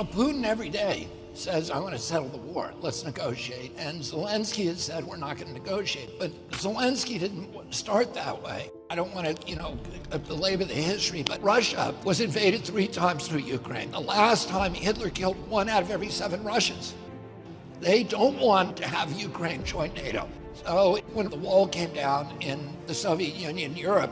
Putin every day says, I want to settle the war, let's negotiate. And Zelensky has said, we're not going to negotiate. But Zelensky didn't start that way. I don't want to, belabor the history, but Russia was invaded 3 times through Ukraine. The last time Hitler killed 1 out of every 7 Russians. They don't want to have Ukraine join NATO. So when the wall came down in the Soviet Union, Europe,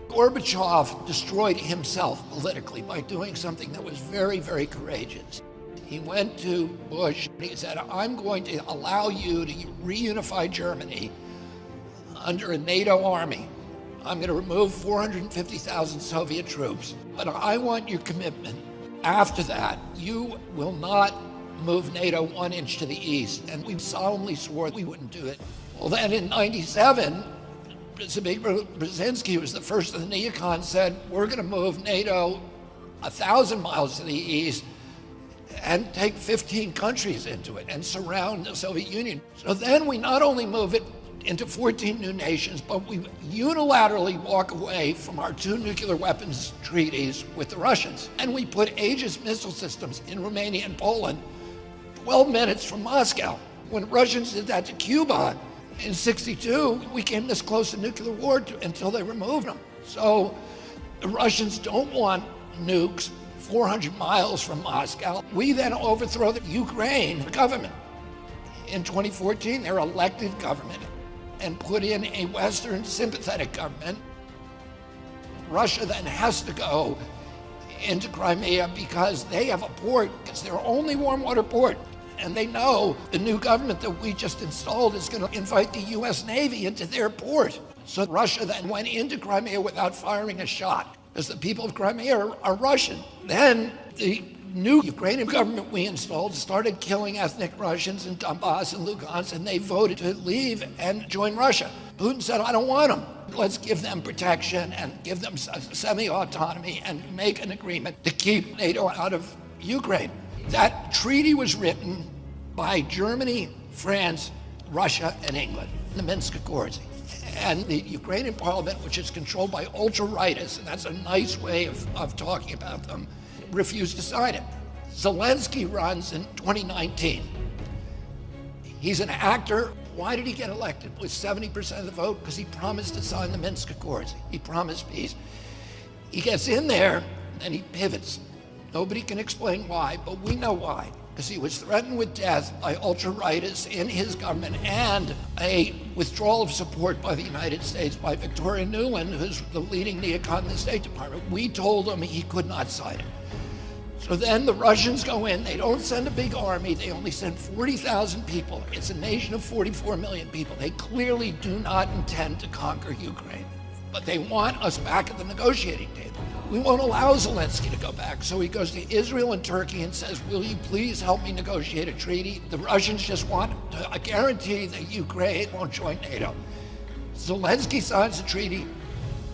Gorbachev destroyed himself politically by doing something that was very, very courageous. He went to Bush and he said, I'm going to allow you to reunify Germany under a NATO army. I'm going to remove 450,000 Soviet troops, but I want your commitment. After that, you will not move NATO 1 inch to the east. And we solemnly swore we wouldn't do it. Well, then in 97, Zbigniew Brzezinski, who was the first of the neocons, said, we're going to move NATO 1,000 miles to the east and take 15 countries into it and surround the Soviet Union. So then we not only move it into 14 new nations, but we unilaterally walk away from our 2 nuclear weapons treaties with the Russians. And we put Aegis missile systems in Romania and Poland 12 minutes from Moscow. When Russians did that to Cuba in '62, we came this close to nuclear war until they removed them. So the Russians don't want nukes 400 miles from Moscow. We then overthrow the Ukraine government. In 2014, their elected government, and put in a Western sympathetic government. Russia then has to go into Crimea because they have a port. It's their only warm water port. And they know the new government that we just installed is going to invite the US Navy into their port. So Russia then went into Crimea without firing a shot because the people of Crimea are Russian. Then the new Ukrainian government we installed started killing ethnic Russians in Donbass and Lugansk, and they voted to leave and join Russia. Putin said, I don't want them. Let's give them protection and give them semi-autonomy and make an agreement to keep NATO out of Ukraine. That treaty was written by Germany, France, Russia, and England, the Minsk Accords. And the Ukrainian parliament, which is controlled by ultra-rightists, and that's a nice way of talking about them, refused to sign it. Zelensky runs in 2019. He's an actor. Why did he get elected with 70% of the vote? Because he promised to sign the Minsk Accords. He promised peace. He gets in there and he pivots. Nobody can explain why, but we know why. Because he was threatened with death by ultra-rightists in his government and a withdrawal of support by the United States by Victoria Nuland, who's the leading neocon in the State Department. We told him he could not sign it. So then the Russians go in, they don't send a big army, they only send 40,000 people. It's a nation of 44 million people. They clearly do not intend to conquer Ukraine, but they want us back at the negotiating table. We won't allow Zelensky to go back, so he goes to Israel and Turkey and says, will you please help me negotiate a treaty? The Russians just want a guarantee that Ukraine won't join NATO. Zelensky signs the treaty,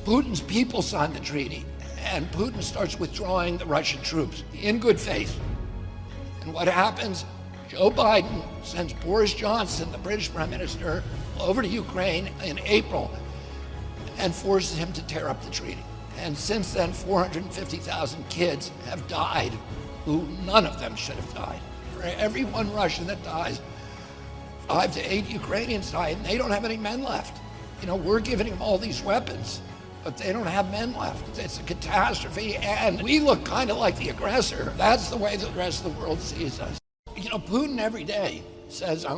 Putin's people sign the treaty, and Putin starts withdrawing the Russian troops in good faith. And what happens? Joe Biden sends Boris Johnson, the British Prime Minister, over to Ukraine in April and forces him to tear up the treaty. And since then, 450,000 kids have died who none of them should have died. For every 1 Russian that dies, 5 to 8 Ukrainians die, and they don't have any men left. We're giving them all these weapons, but they don't have men left. It's a catastrophe, and we look kind of like the aggressor. That's the way the rest of the world sees us. Putin every day says, I want